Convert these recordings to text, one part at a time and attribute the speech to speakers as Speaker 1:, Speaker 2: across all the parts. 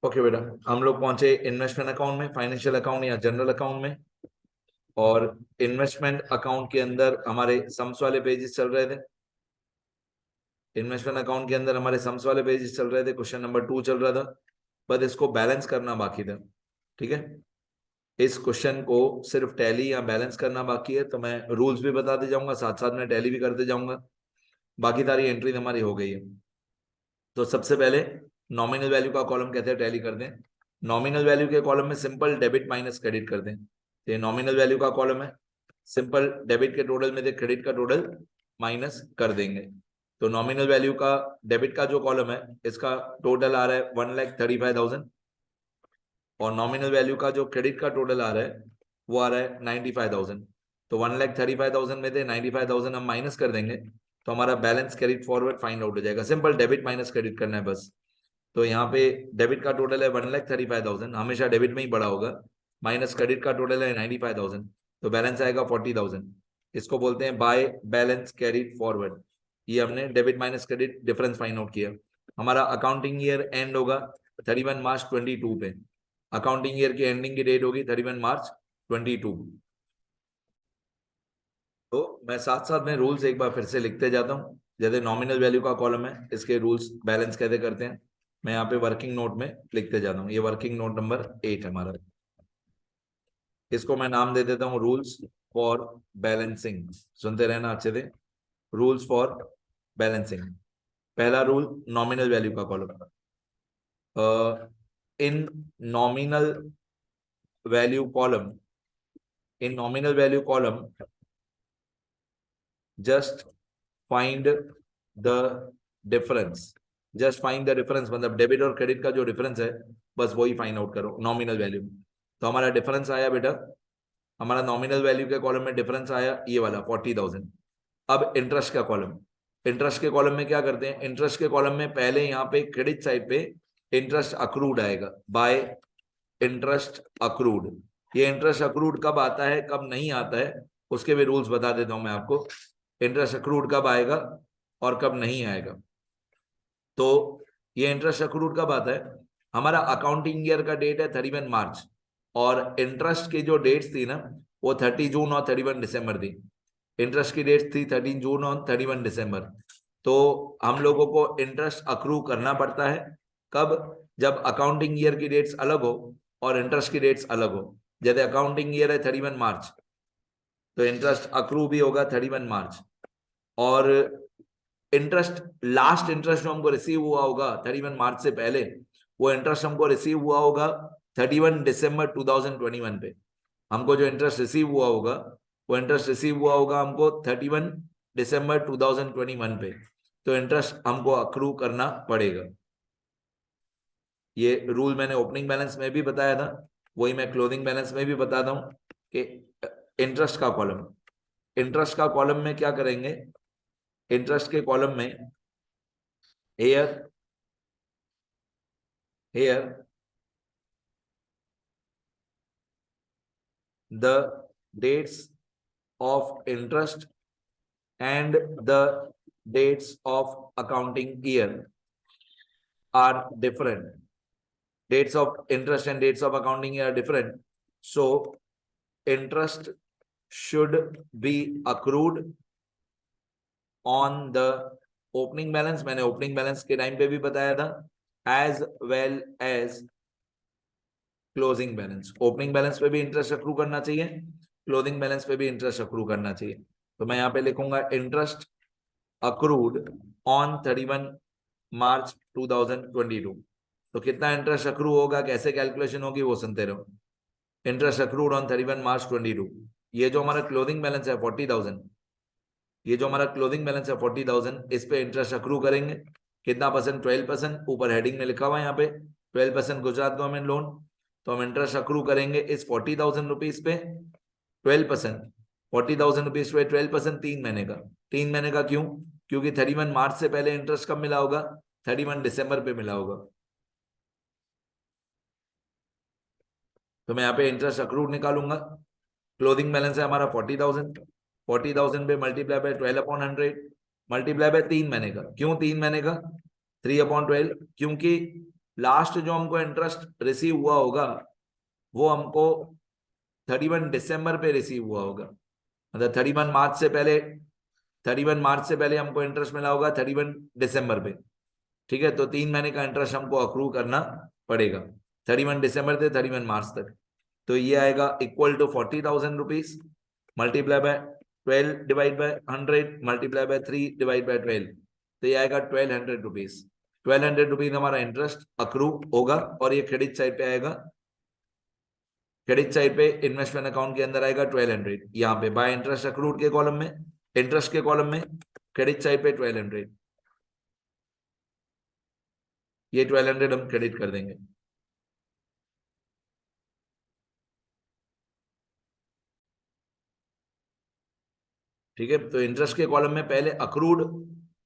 Speaker 1: Okay बेटा, हम लोग पहुंचे इन्वेस्टमेंट अकाउंट में, फाइनेंशियल अकाउंट या जनरल अकाउंट में। और इन्वेस्टमेंट अकाउंट के अंदर हमारे सम्स वाले पेजेस चल रहे थे। इन्वेस्टमेंट अकाउंट के अंदर हमारे सम्स वाले पेजेस चल रहे थे, क्वेश्चन नंबर 2 चल रहा था, बस इसको बैलेंस करना बाकी था। ठीक है, इस क्वेश्चन को सिर्फ टैली या बैलेंस करना बाकी है, तो मैं रूल्स भी बताते जाऊंगा, साथ साथ में टैली भी करते जाऊंगा। बाकी सारी एंट्रीज हमारी हो गई है। तो सबसे पहले नॉमिनल वैल्यू का कॉलम कहते हैं, टैली कर दें। नॉमिनल वैल्यू के कॉलम में सिंपल डेबिट माइनस क्रेडिट कर दें। तो ये नॉमिनल वैल्यू का कॉलम है, सिंपल डेबिट के टोटल में से क्रेडिट का टोटल माइनस कर देंगे। तो नॉमिनल वैल्यू का डेबिट का जो कॉलम है, इसका टोटल आ रहा है 1,35,000, और नॉमिनल वैल्यू का जो क्रेडिट का टोटल आ रहा है वो आ रहा है 95,000। तो 1,35,000 में से 95,000 हम माइनस कर देंगे, तो हमारा balance carried forward find out हो जाएगा। सिंपल डेबिट माइनस क्रेडिट करना है बस। तो यहाँ पे डेबिट का टोटल है 1,35,000, हमेशा डेबिट में ही बड़ा होगा, माइनस क्रेडिट का टोटल है 95,000, तो बैलेंस आएगा 40,000। इसको बोलते हैं बाय बैलेंस कैरिड फॉरवर्ड। ये हमने debit minus credit difference find out किया। हमारा अकाउंटिंग ईयर एंड होगा 31 मार्च 22 पे। अकाउंटिंग ईयर की एंडिंग की डेट होगी 31 मार्च 22। तो मैं साथ साथ में रूल्स एक बार फिर से लिखते जाता हूँ। जैसे नॉमिनल वैल्यू का कॉलम है, इसके रूल्स बैलेंस कैसे करते हैं मैं यहाँ पे वर्किंग नोट में लिखते जाता हूँ। ये वर्किंग नोट नंबर 8 है हमारा। इसको मैं नाम दे देता हूँ रूल्स फॉर बैलेंसिंग। सुनते रहना अच्छे से, रूल्स फॉर बैलेंसिंग। पहला रूल, नॉमिनल वैल्यू का column. In nominal value column, in nominal value column just find the difference. Just find the difference मतलब डेबिट और क्रेडिट का जो डिफरेंस है, बस वही फाइंड आउट करो नॉमिनल वैल्यू में। तो हमारा डिफरेंस आया बेटा, हमारा नॉमिनल वैल्यू के कॉलम में डिफरेंस आया ये वाला 40,000। अब इंटरेस्ट का कॉलम, इंटरेस्ट के कॉलम में क्या करते हैं, इंटरेस्ट के कॉलम में पहले यहाँ पे क्रेडिट साइड पे इंटरेस्ट अक्रूड आएगा, बाय इंटरेस्ट अक्रूड। ये इंटरेस्ट अक्रूड कब आता है कब नहीं आता है उसके भी रूल्स बता देता हूं मैं आपको। इंटरेस्ट अक्रूड कब आएगा और कब नहीं आएगा। तो ये इंटरेस्ट अक्रूड कब आता है, हमारा अकाउंटिंग ईयर का डेट है 31 मार्च, और इंटरेस्ट की जो डेट्स थी ना वो 30 जून और 31 दिसंबर थी। इंटरेस्ट की डेट थी 13 जून और 31 दिसंबर। तो हम लोगों को इंटरेस्ट अक्रू करना पड़ता है कब, जब अकाउंटिंग ईयर की डेट्स अलग हो और इंटरेस्ट की डेट्स अलग हो। जैसे अकाउंटिंग ईयर है 31 मार्च, तो इंटरेस्ट अक्रू भी होगा 31 मार्च। और इंटरेस्ट, लास्ट इंटरेस्ट जो हमको रिसीव हुआ होगा 31 मार्च से पहले, वो इंटरेस्ट हमको रिसीव हुआ होगा 31 दिसंबर 2021 पे। हमको जो इंटरेस्ट रिसीव हुआ होगा वो इंटरेस्ट रिसीव हुआ होगा हमको 31 दिसंबर 2021 पे। तो इंटरेस्ट हमको अक्रू करना पड़ेगा। ये रूल मैंने ओपनिंग बैलेंस में भी बताया था, वही मैं क्लोजिंग बैलेंस में भी बताता हूं कि इंटरेस्ट का कॉलम, इंटरेस्ट का कॉलम में क्या करेंगे, इंटरेस्ट के कॉलम में here here the dates of interest and the dates of accounting year are different. Dates of interest and dates of accounting year are different. So interest should be accrued on the opening balance, मैंने opening balance के time पे भी बताया था, as well as closing balance. Opening balance पे भी interest accrue करना चाहिए, क्लोजिंग बैलेंस पे भी इंटरेस्ट अक्रू करना चाहिए। तो मैं यहाँ पे लिखूंगा इंटरेस्ट अक्रूड ऑन 31 मार्च 2022। तो कितना इंटरेस्ट अक्रू होगा, कैसे कैलकुलेशन होगी वो सुनते रहो। इंटरेस्ट अक्रूड ऑन 31 मार्च 22। ये जो हमारा क्लोजिंग बैलेंस है 40,000, ये जो हमारा क्लोजिंग बैलेंस है 40,000, इस पे इंटरेस्ट अक्रू करेंगे। कितना परसेंट, 12%। ऊपर हेडिंग में लिखा हुआ है यहाँ पे 12% गुजरात गवर्नमेंट लोन। तो हम इंटरेस्ट अक्रू करेंगे इस 40,000 रुपीज पे 12%। 40,000 रुपीज पे 12%, 3 महीने का। 3 महीने का क्यों, क्योंकि 31 मार्च से पहले इंटरेस्ट कब मिला होगा, 31 दिसंबर पे मिला होगा। तो मैं यहाँ पे इंटरेस्ट अक्रूड निकालूंगा। क्लोजिंग बैलेंस है हमारा 40,000, 40,000 पे मल्टीप्लाई बाय 12/100, मल्टीप्लाई बाय 3 महीने का। क्यों 3 महीने का, 3/12, क्योंकि लास्ट जो हमको इंटरेस्ट रिसीव हुआ होगा वो हमको 31 दिसंबर पे रिसीव हुआ होगा, मतलब 31 मार्च से पहले, 31 मार्च से पहले हमको इंटरेस्ट मिला होगा 31 दिसंबर पे। ठीक है, तो 3 महीने का इंटरेस्ट हमको अक्रू करना पड़ेगा 31 दिसंबर से 31 मार्च तक। तो ये आएगा equal to 40,000 rupees multiply by 12 divide by 100 multiply by 3 divide by 12, तो ये आएगा 1200 रुपीज। 1200 रुपीज हमारा इंटरेस्ट अक्रू होगा और ये क्रेडिट साइड पे आएगा, क्रेडिट साइड पे इन्वेस्टमेंट अकाउंट के अंदर आएगा 1200, यहाँ पे बाय इंटरेस्ट अक्रूड के कॉलम में, इंटरेस्ट के कॉलम में, क्रेडिट साइड पे 1200, ये 1200 हम क्रेडिट कर देंगे। ठीक है, तो इंटरेस्ट के कॉलम में पहले अक्रूड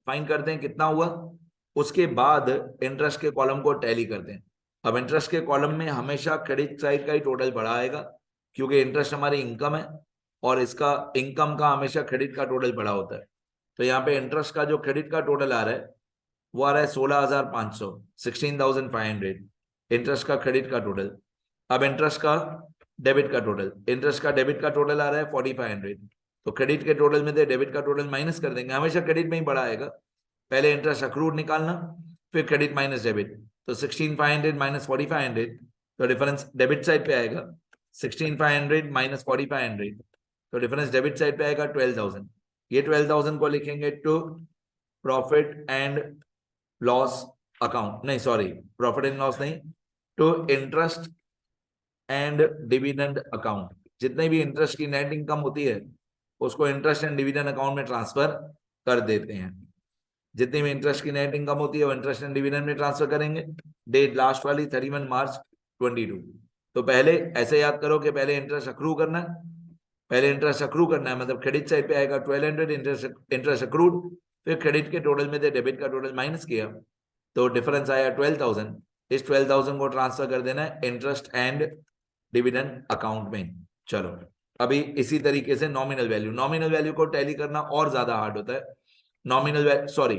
Speaker 1: फाइंड करते हैं कितना हुआ, उसके बाद इंटरेस्ट के कॉलम को टैली करते हैं। अब इंटरेस्ट के कॉलम में हमेशा क्रेडिट साइड का ही टोटल बड़ा आएगा, क्योंकि इंटरेस्ट हमारी इनकम है और इसका इनकम का हमेशा क्रेडिट का टोटल बड़ा होता है। तो यहाँ पे इंटरेस्ट का जो क्रेडिट का टोटल आ रहा है वो आ रहा है 16,500, 16,500 इंटरेस्ट का क्रेडिट का टोटल। अब इंटरेस्ट का डेबिट का टोटल, इंटरेस्ट का डेबिट का टोटल आ रहा है 4,500, तो क्रेडिट के टोटल में से डेबिट का टोटल माइनस कर देंगे, हमेशा क्रेडिट में ही बड़ा आएगा। पहले इंटरेस्ट अक्रूड निकालना, फिर क्रेडिट माइनस डेबिट, तो 16,500 माइनस 4,500, तो डिफरेंस डेबिट साइड पे आएगा 16,500 माइनस 4,500, तो डिफरेंस डेबिट साइड पे आएगा 12,000। ये 12,000 को लिखेंगे to profit and loss account, नहीं सॉरी प्रॉफिट एंड लॉस नहीं, to interest and dividend account. जितने भी इंटरेस्ट की नेट इनकम होती है उसको इंटरेस्ट एंड डिविडेंड अकाउंट में ट्रांसफर कर देते हैं। जितनी भी इंटरेस्ट की नेट इनकम होती है वो इंटरेस्ट एंड डिविडेंड में ट्रांसफर करेंगे। डेट लास्ट वाली 31 मार्च 22। तो पहले ऐसे याद करो कि पहले इंटरेस्ट अक्रू करना है, पहले इंटरेस्ट अक्रू करना है, मतलब क्रेडिट साइड पे आएगा 1200 इंटरेस्ट अक्रूड, फिर क्रेडिट के टोटल में से डेबिट का टोटल माइनस किया, तो डिफरेंस आया 12,000। इस 12,000 को ट्रांसफर कर देना है इंटरेस्ट एंड डिविडेंड अकाउंट में। चलो अभी इसी तरीके से नॉमिनल वैल्यू, नॉमिनल वैल्यू को टैली करना और ज्यादा हार्ड होता है। Nominal value sorry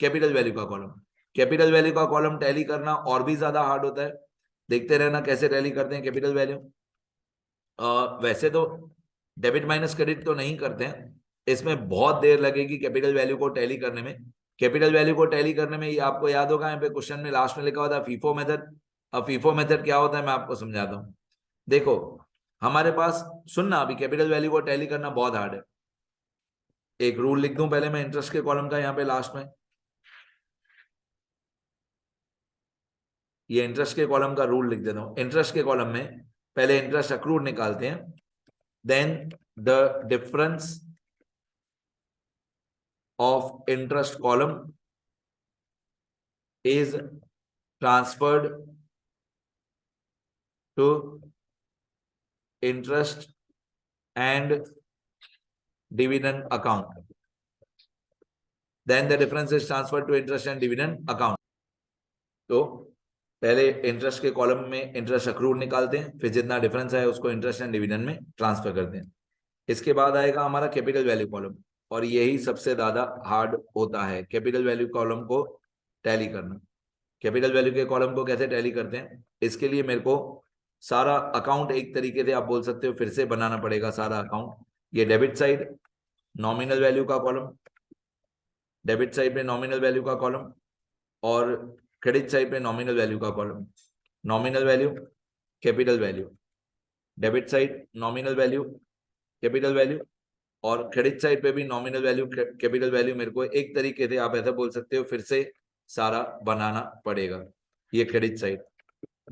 Speaker 1: capital value का कॉलम, कैपिटल वैल्यू का कॉलम टैली करना और भी ज्यादा हार्ड होता है। देखते रहना कैसे टैली करते हैं कैपिटल वैल्यू। वैसे तो डेबिट माइनस क्रेडिट तो नहीं करते हैं, इसमें बहुत देर लगेगी कैपिटल वैल्यू को टैली करने में। कैपिटल वैल्यू को टैली करने में ये आपको याद होगा यहाँ पे क्वेश्चन में लास्ट में लिखा हुआ था फीफो मेथड। अब फीफो मेथड क्या होता है मैं आपको समझाता हूँ। देखो हमारे पास, सुनना, अभी कैपिटल वैल्यू को टैली करना बहुत हार्ड है। एक रूल लिख दूं पहले मैं इंटरेस्ट के कॉलम का यहाँ पे लास्ट में, ये इंटरेस्ट के कॉलम का रूल लिख देता हूं। इंटरेस्ट के कॉलम में पहले इंटरेस्ट अक्रूड निकालते हैं, then the difference of interest column is transferred to interest and dividend account, then the difference is transferred to interest and dividend account. तो पहले इंटरेस्ट के कॉलम में इंटरेस्ट अक्रूड निकालते हैं, फिर जितना डिफरेंस है उसको इंटरेस्ट एंड डिविडेंड में ट्रांसफर करते हैं। इसके बाद आएगा हमारा कैपिटल वैल्यू कॉलम, और यही सबसे ज्यादा हार्ड होता है कैपिटल वैल्यू कॉलम को टैली करना। कैपिटल वैल्यू के कॉलम को कैसे टैली करते हैं, इसके लिए मेरे को सारा अकाउंट एक तरीके से आप बोल सकते हो फिर से बनाना पड़ेगा सारा अकाउंट। ये डेबिट साइड नॉमिनल वैल्यू का कॉलम, डेबिट साइड पे नॉमिनल वैल्यू का कॉलम, और क्रेडिट साइड पे नॉमिनल वैल्यू का column. Nominal value capital value, debit side nominal value capital value, और क्रेडिट साइड पे भी नॉमिनल वैल्यू कैपिटल वैल्यू। मेरे को एक तरीके से आप ऐसा बोल सकते हो फिर से सारा बनाना पड़ेगा। ये credit side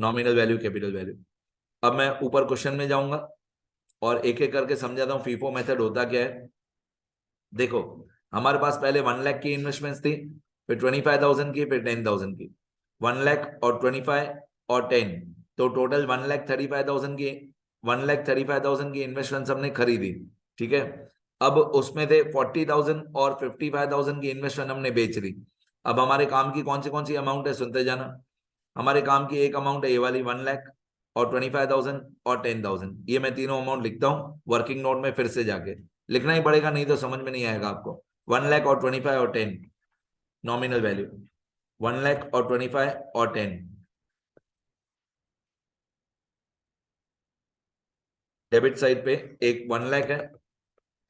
Speaker 1: nominal value capital value. अब मैं ऊपर क्वेश्चन में जाऊंगा और एक एक करके समझाता हूँ फीफो मेथड होता क्या है। देखो हमारे पास पहले 1 लाख की इन्वेस्टमेंट्स थी, फिर 25,000 की, फिर 10,000 की। 1 लाख और 25 और 10, तो टोटल 1,35,000 की, 1,35,000 की इन्वेस्टमेंट्स हमने खरीदी। ठीक है, अब उसमें से 40,000 और 55,000 की इन्वेस्टमेंट हमने बेच ली। अब हमारे काम की कौन सी अमाउंट है सुनते जाना। हमारे काम की एक अमाउंट है ये वाली 1 लाख और 25,000 और 10,000, ये मैं तीनों अमाउंट लिखता हूँ वर्किंग नोट में, फिर से जाके लिखना ही पड़ेगा नहीं तो समझ में नहीं आएगा आपको। 1 लाख और 25 और 10 नॉमिनल वैल्यू, 1 लाख और 25 और 10, डेबिट साइड पे एक 1 लाख है,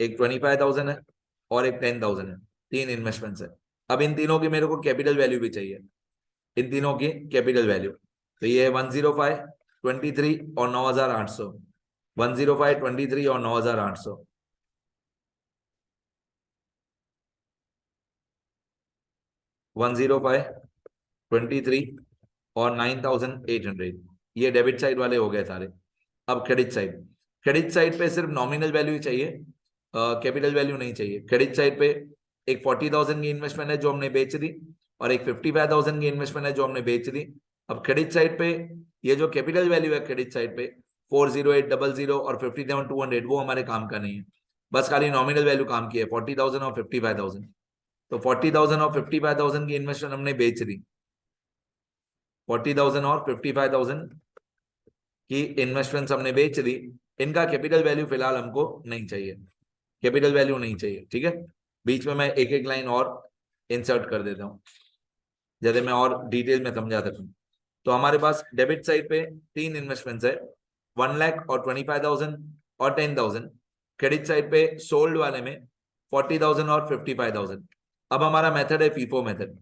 Speaker 1: एक 25,000 है और एक 10,000 है। तीन इन्वेस्टमेंट्स है। अब इन तीनों की मेरे को कैपिटल वैल्यू भी चाहिए, इन तीनों की कैपिटल वैल्यू। तो ये है 105, 23 और 9,800। 105, 23 और 9,800। 105, 23 और 9,800। ये डेबिट साइड वाले हो गए सारे। अब क्रेडिट साइड, क्रेडिट साइड पे सिर्फ नॉमिनल वैल्यू ही चाहिए, कैपिटल वैल्यू नहीं चाहिए। क्रेडिट साइड पे एक 40,000 की इन्वेस्टमेंट है जो हमने बेच दी, और एक 55,000 की इन्वेस्टमेंट है जो हमने बेच दी। अब क्रेडिट साइड पे ये जो कैपिटल वैल्यू है क्रेडिट साइड पे 40800 और 57,200, वो हमारे काम का नहीं है। बस खाली नॉमिनल वैल्यू काम की है, 40,000 और 55,000। तो 40,000 और 55,000 की इन्वेस्टमेंट हमने बेच दी। 40,000 और 55,000 की इन्वेस्टमेंट्स हमने बेच दी। इनका कैपिटल वैल्यू फिलहाल हमको नहीं चाहिए, कैपिटल वैल्यू नहीं चाहिए, ठीक है। बीच में मैं एक एक लाइन और इंसर्ट कर देता हूं, जैसे मैं और डिटेल में समझा सकूं। तो हमारे पास डेबिट साइड पे तीन इन्वेस्टमेंट्स है, 1 लाख और 25,000 और 10,000। क्रेडिट साइड पे सोल्ड वाले में 40,000 और 55,000। अब हमारा मेथड है फीफो मेथड।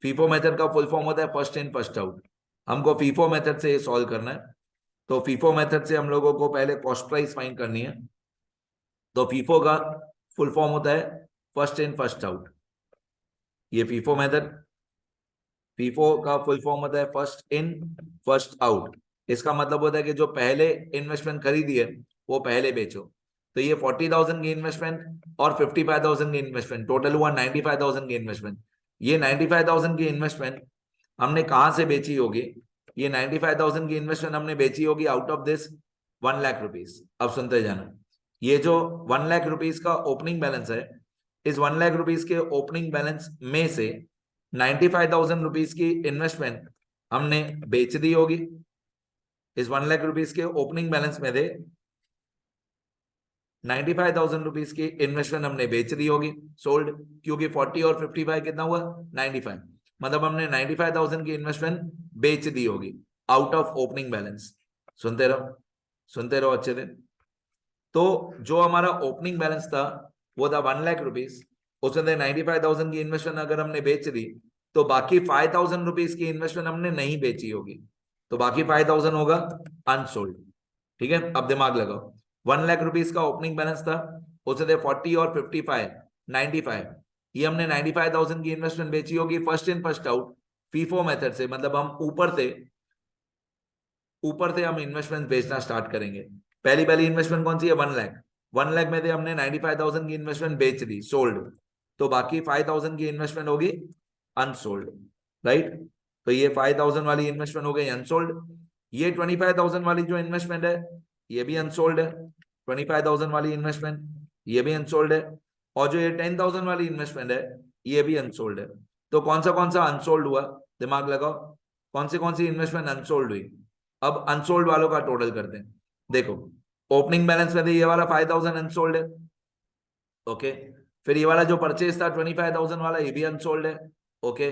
Speaker 1: फीफो मेथड का फुल फॉर्म होता है फर्स्ट इन फर्स्ट आउट। हमको फीफो मेथड से सॉल्व करना है। तो फीफो मेथड से हम लोगों को पहले कॉस्ट प्राइस फाइंड करनी है। तो फीफो का फुल फॉर्म होता है फर्स्ट इन फर्स्ट आउट। ये फीफो मेथड, फीफो का फुल फॉर्म होता है फर्स्ट इन फर्स्ट आउट। इसका मतलब होता है कि जो पहले इन्वेस्टमेंट खरीदी है वो पहले बेचो। तो ये 40,000 की इन्वेस्टमेंट और 55,000 की इन्वेस्टमेंट, टोटल हुआ 95,000 की इन्वेस्टमेंट। ये 95,000 की इन्वेस्टमेंट हमने कहां से बेची होगी? ये 95,000 की इन्वेस्टमेंट हमने बेची होगी out of this 1 lakh rupees. अब सुनते जाना, ये जो 1 लाख रुपीज का ओपनिंग बैलेंस है, इस 1 लाख रुपीज के ओपनिंग बैलेंस में से 95,000 रुपीज की इन्वेस्टमेंट हमने बेच दी होगी। इस 1 लाख रुपीज के ओपनिंग बैलेंस में से 95,000 रुपीज की इन्वेस्टमेंट हमने बेच दी होगी, सोल्ड। क्योंकि 40 और 55 कितना हुआ? 95। मतलब हमने 95,000 की इन्वेस्टमेंट बेच दी होगी आउट ऑफ ओपनिंग बैलेंस। सुनते रहो, सुनते रहो अच्छे से। तो जो हमारा ओपनिंग बैलेंस था वो था 1 लाख रुपीज, उसमें 95,000 की इन्वेस्टमेंट अगर हमने बेच दी तो बाकी 5,000 रुपीज की इन्वेस्टमेंट हमने नहीं बेची होगी, तो बाकी 5,000 होगा अनसोल्ड। ठीक है, अब दिमाग लगाओ। 1 लाख रुपीज का ओपनिंग बैलेंस था, उसमें थे 40 और 55, 95। ये हमने 95,000 की इन्वेस्टमेंट बेची होगी first in first out, FIFO method से। मतलब हम ऊपर से हम इन्वेस्टमेंट बेचना स्टार्ट करेंगे। पहली पहली इन्वेस्टमेंट कौन सी है? 1 लाख। 1 लाख में से हमने 95,000 की इन्वेस्टमेंट बेच दी, सोल्ड। तो बाकी 5,000 की इन्वेस्टमेंट होगी अनसोल्ड, राइट। तो ये 5,000 वाली इन्वेस्टमेंट हो गई अनसोल्ड। ये 25,000 वाली जो इन्वेस्टमेंट है ये भी अनसोल्ड है। 25,000 वाली इन्वेस्टमेंट ये भी अनसोल्ड है। और जो ये 10,000 वाली इन्वेस्टमेंट है ये भी अनसोल्ड है। तो कौन सा अनसोल्ड हुआ? दिमाग लगाओ, कौन सी इन्वेस्टमेंट अनसोल्ड हुई? अब अनसोल्ड वालों का टोटल करते हैं। देखो, ओपनिंग बैलेंस में तो ये वाला 5,000 अनसोल्ड है, ओके। फिर ये वाला जो परचेज था 25,000 वाला, ये भी अनसोल्ड है, ओके।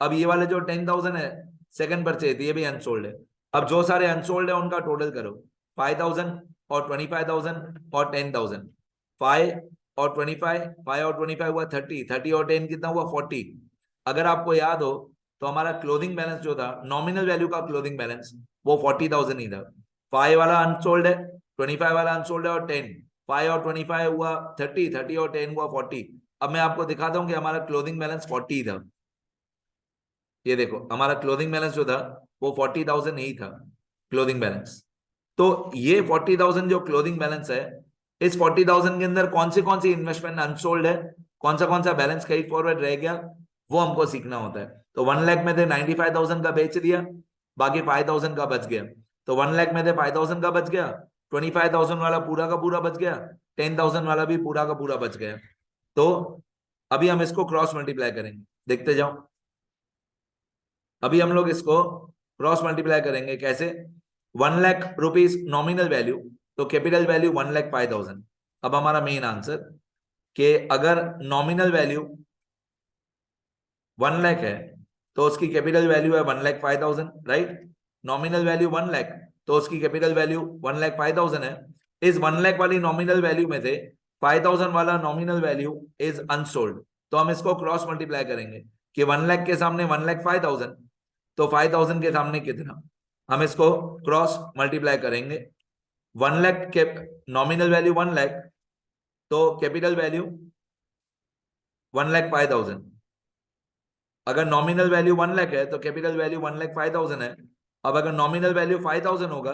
Speaker 1: अब ये वाले जो 10,000 है सेकंड परचेज, ये भी अनसोल्ड है। अब जो सारे अनसोल्ड है उनका टोटल करो, 5,000 और 25,000 और 10,000। 5 और 25, 5 और 25 हुआ 30, 30 और 10 कितना हुआ? 40। अगर आपको याद हो तो हमारा क्लोजिंग बैलेंस जो था, नॉमिनल वैल्यू का क्लोजिंग बैलेंस, वो 40,000 ही था। 5 वाला अनसोल्ड है, 25 वाला अनसोल्ड है और 10, 5 और 25 हुआ 30, 30 और 10 हुआ 40। अब मैं आपको दिखाता हूं कि हमारा क्लोजिंग बैलेंस 40 था। ये देखो, हमारा क्लोजिंग बैलेंस जो था वो 40,000 ही था, क्लोजिंग बैलेंस। तो ये 40,000 जो क्लोजिंग बैलेंस है, इस 40,000 के अंदर कौन सी इन्वेस्टमेंट अनसोल्ड है, कौन सा बैलेंस कैरी फॉरवर्ड रह गया, वो हमको सीखना होता है। तो 1 लाख में से 95,000 का बेच दिया, बाकी 5,000 का बच गया। तो 1 लाख में से 5,000 का बच गया, 25,000 वाला पूरा का पूरा बच गया, 10,000 वाला भी पूरा का पूरा बच गया। तो अभी हम इसको क्रॉस मल्टीप्लाई करेंगे, देखते जाओ। अभी हम लोग इसको क्रॉस मल्टीप्लाई करेंगे, कैसे? 1 लाख रुपीज नॉमिनल वैल्यू, तो कैपिटल वैल्यू 1,05,000। अब हमारा मेन आंसर कि अगर नॉमिनल वैल्यू 1 लाख है तो उसकी कैपिटल वैल्यू है 1,05,000, राइट। नॉमिनल वैल्यू 1 लाख तो उसकी कैपिटल वैल्यू 1,05,000 है। इस 1 लाख वाली नॉमिनल वैल्यू में से 5000 वाला नॉमिनल वैल्यू इज अनसोल्ड, तो हम इसको क्रॉस मल्टीप्लाई करेंगे कि 1 लाख के सामने 1 लाख 5000, तो 5000 के सामने कितना, हम इसको क्रॉस मल्टीप्लाई करेंगे। 1 लाख के नॉमिनल वैल्यू 1 लाख, तो कैपिटल वैल्यू 1 लाख 5000। अगर नॉमिनल वैल्यू 1 लाख है तो कैपिटल वैल्यू 1 लाख 5000 है। अब अगर नॉमिनल वैल्यू 5000 होगा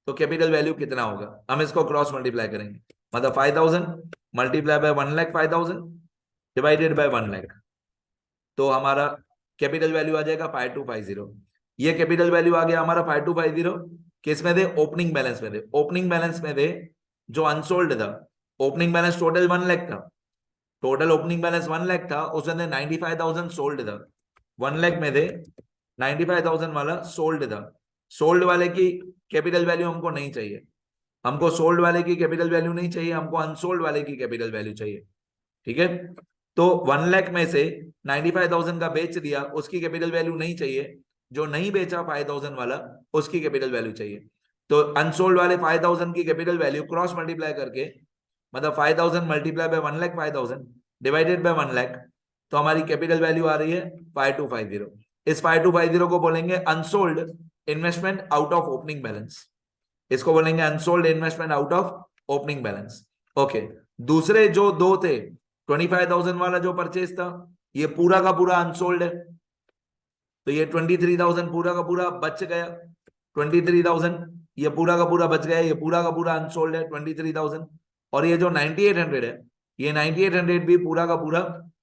Speaker 1: तो कैपिटल वैल्यू कितना होगा, हम इसको क्रॉस मल्टीप्लाई करेंगे। मतलब 5000 multiply by 1 lakh 5000 divided by 1 lakh, तो हमारा कैपिटल वैल्यू आ जाएगा 5250। ये कैपिटल वैल्यू आ गया हमारा 5250, किस में थे, ओपनिंग बैलेंस में थे। ओपनिंग बैलेंस में थे जो अनसोल्ड था, ओपनिंग बैलेंस टोटल 1 लाख था, टोटल ओपनिंग बैलेंस 1 लाख था, उसमें 95,000 सोल्ड था। 1 लाख में थे 95,000 वाला सोल्ड था। सोल्ड वाले की कैपिटल वैल्यू हमको नहीं चाहिए, हमको सोल्ड वाले की कैपिटल वैल्यू नहीं चाहिए, हमको अनसोल्ड वाले की कैपिटल वैल्यू चाहिए। ठीक है, तो 1 लाख में से 95,000 का बेच दिया, उसकी कैपिटल वैल्यू नहीं चाहिए। जो नहीं बेचा 5,000 वाला, उसकी कैपिटल वैल्यू चाहिए। तो अनसोल्ड वाले 5,000 की कैपिटल वैल्यू क्रॉस मल्टीप्लाई करके, मतलब 5,000 multiply by 1 lakh 5,000 divided by 1 lakh, तो हमारी कैपिटल वैल्यू आ रही है 5250। इस 5250 को बोलेंगे unsold investment out of opening balance, इसको बोलेंगे unsold investment out of opening balance. Okay, दूसरे जो दो थे, 25,000 वाला जो परचेज था, ये पूरा का पूरा अनसोल्ड है, तो ये 23,000 पूरा का पूरा बच गया। 23,000 ये पूरा का पूरा बच गया, ये पूरा का पूरा अनसोल्ड है 23,000। और ये जो 9800 है, ये 9800 भी पूरा का पूरा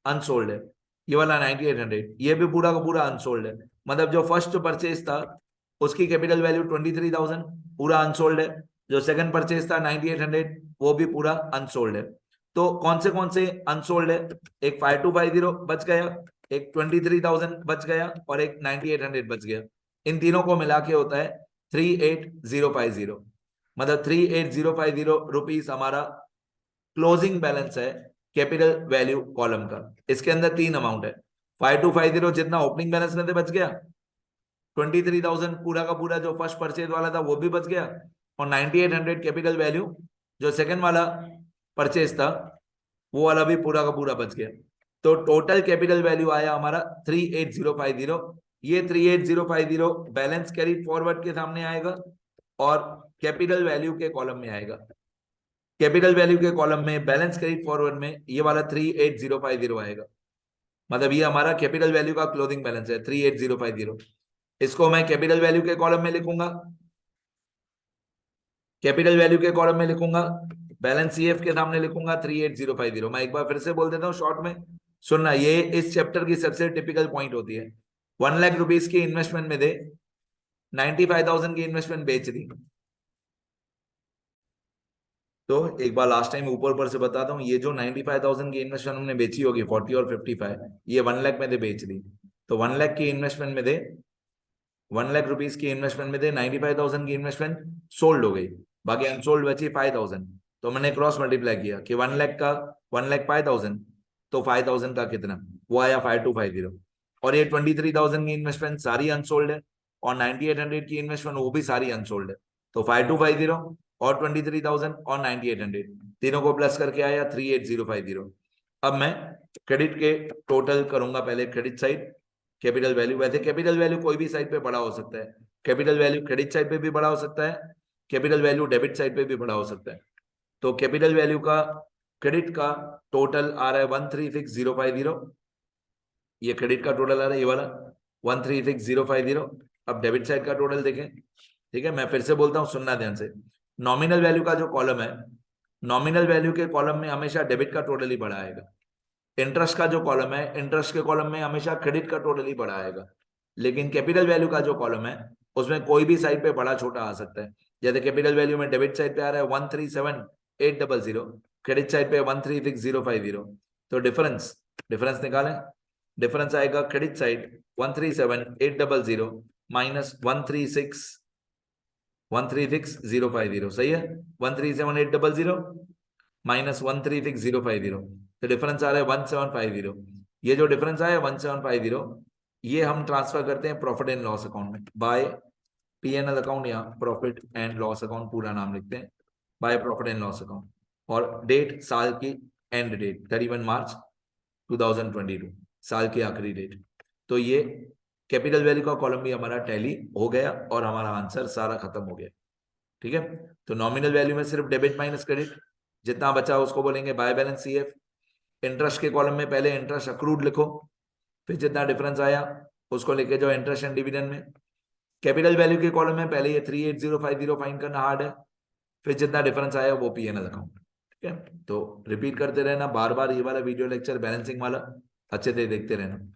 Speaker 1: अनसोल्ड है। ये वाला 9800 ये भी पूरा का पूरा अनसोल्ड है। मतलब जो फर्स्ट परचेज था उसकी कैपिटल वैल्यू 23,000 पूरा अनसोल्ड है, जो सेकंड परचेज था 9800 वो भी पूरा अनसोल्ड है। तो कौन से अनसोल्ड है, एक 5250 बच गया, एक 23,000 बच गया और एक 9800 बच गया। इन तीनों को मिला के होता है 38,050। मतलब 38,050 रुपीस हमारा क्लोजिंग बैलेंस है कैपिटल वैल्यू कॉलम का। इसके अंदर तीन अमाउंट है, 5250 जितना ओपनिंग बैलेंस में से बच गया, 23,000 पूरा का पूरा जो फर्स्ट परचेज वाला था वो भी बच गया, और 9800 कैपिटल वैल्यू जो सेकंड वाला परचेज था वो वाला भी पूरा का पूरा बच गया। तो टोटल कैपिटल वैल्यू आया हमारा 38,050। ये 38,050 बैलेंस कैरी फॉरवर्ड के सामने आएगा और कैपिटल वैल्यू के कॉलम में आएगा। कैपिटल वैल्यू के कॉलम में बैलेंस कैरी फॉरवर्ड में ये वाला 38,050 आएगा। मतलब ये हमारा कैपिटल वैल्यू का क्लोजिंग बैलेंस है 38,050। इसको मैं कैपिटल वैल्यू के कॉलम में लिखूंगा, कैपिटल वैल्यू के कॉलम में लिखूंगा, बैलेंस सीएफ के सामने लिखूंगा 38,050। मैं एक बार फिर से बोल देता हूँ शॉर्ट में, सुनना, ये इस चैप्टर की सबसे टिपिकल पॉइंट होती है। 1 लाख रुपीस की इन्वेस्टमेंट में दे 95,000 की इन्वेस्टमेंट बेच दी। तो एक बार लास्ट टाइम ऊपर से बताता हूँ, ये जो 95,000 की इन्वेस्टमेंट हमने बेची होगी 40 और 55, ये 1 लाख में दे बेच दी। तो 1 लाख की इन्वेस्टमेंट में दे 1 लाख रुपीस की इन्वेस्टमेंट में दे 95,000 की इन्वेस्टमेंट सोल्ड हो गई, बाकी अनसोल्ड बची 5,000। तो मैंने क्रॉस मल्टीप्लाई किया कि 1 लाख का 1 लाख 5,000, तो 5,000 का कितना, वो आया 5250। और ये 23,000 की इन्वेस्टमेंट सारी अनसोल्ड है, और 9800 की इन्वेस्टमेंट वो भी सारी अनसोल्ड है। तो 5250 और 23,000 और 9800 तीनों को प्लस करके आया 38,050। अब मैं क्रेडिट के टोटल करूंगा, पहले क्रेडिट साइड कैपिटल वैल्यू। वैसे कैपिटल वैल्यू कोई भी साइड पे बड़ा हो सकता है, कैपिटल वैल्यू क्रेडिट साइड पे भी बड़ा हो सकता है, कैपिटल वैल्यू डेबिट साइड पे भी बड़ा हो सकता है। तो कैपिटल वैल्यू का क्रेडिट का टोटल आ रहा है 136050, ये क्रेडिट का टोटल आ रहा है, ये वाला 136050। अब डेबिट साइड का टोटल देखें, ठीक है, मैं फिर से बोलता हूँ, सुनना ध्यान से। नॉमिनल वैल्यू का जो कॉलम है, नॉमिनल वैल्यू के कॉलम में हमेशा डेबिट का टोटल ही बड़ा आएगा। इंटरेस्ट का जो कॉलम है, इंटरेस्ट के कॉलम में हमेशा क्रेडिट का टोटल ही बड़ा आएगा। लेकिन कैपिटल वैल्यू का जो कॉलम है उसमें कोई भी साइड पे बड़ा छोटा आ सकता है। जैसे कैपिटल वैल्यू में डेबिट साइड पे आ रहा है 137,800, क्रेडिट साइड पे 136,050। तो डिफरेंस डिफरेंस निकालें, डिफरेंस आएगा क्रेडिट साइड 137,800 माइनस 136,050, सही है, 137,800 माइनस 136,050, तो डिफरेंस आ रहा है 1750। ये जो डिफरेंस आया 1750, ये हम ट्रांसफर करते हैं प्रॉफिट एंड लॉस अकाउंट में, बाय पीएनएल अकाउंट या प्रॉफिट एंड लॉस अकाउंट पूरा नाम लिखते हैं। By profit and loss account, और डेट साल की एंड डेट 31 मार्च 2022, साल की आखिरी डेट। तो ये कैपिटल वैल्यू का कॉलम भी हमारा टैली हो गया और हमारा आंसर सारा खत्म हो गया। ठीक है, तो नॉमिनल वैल्यू में सिर्फ डेबिट माइनस क्रेडिट, जितना बचा उसको बोलेंगे बाय बैलेंस सीएफ। इंटरेस्ट के कॉलम में पहले इंटरेस्ट अक्रूड लिखो, फिर जितना डिफरेंस आया उसको लेके जाओ इंटरेस्ट एंड डिविडेंड में। कैपिटल वैल्यू के कॉलम में पहले ये 38050 फाइंड करना हार्ड है, फिर जितना डिफरेंस आया वो पीएनएल अकाउंट। ठीक है, तो रिपीट करते रहना बार बार ये वाला वीडियो लेक्चर बैलेंसिंग वाला, अच्छे से देखते रहना।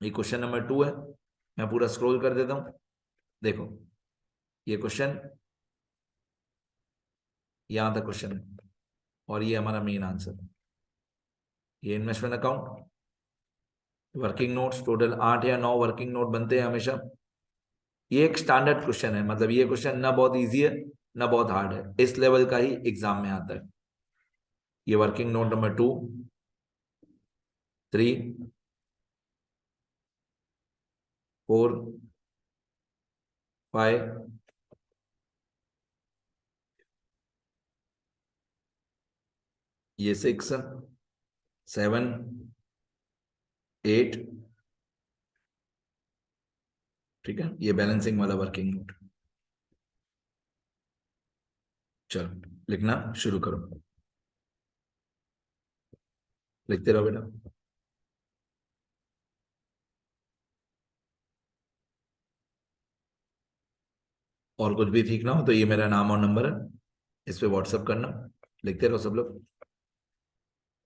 Speaker 1: ये क्वेश्चन नंबर 2 है, मैं पूरा स्क्रॉल कर देता हूं। देखो ये क्वेश्चन, यहां तक क्वेश्चन है और ये हमारा मेन आंसर। ये investment account, working notes, total 8 या 9 वर्किंग नोट बनते हैं हमेशा। ये एक स्टैंडर्ड क्वेश्चन है, मतलब ये क्वेश्चन ना बहुत इजी है ना बहुत हार्ड है, इस लेवल का ही एग्जाम में आता है। ये वर्किंग नोट नंबर 2, 3, 4, 5, ये 6, 7, 8। ठीक है, ये बैलेंसिंग वाला वर्किंग नोट। चलो लिखना शुरू करो, लिखते रहो बेटा। और कुछ भी सीखना हो तो ये मेरा नाम और नंबर है, इस पे व्हाट्सअप करना। लिखते रहो सब लोग।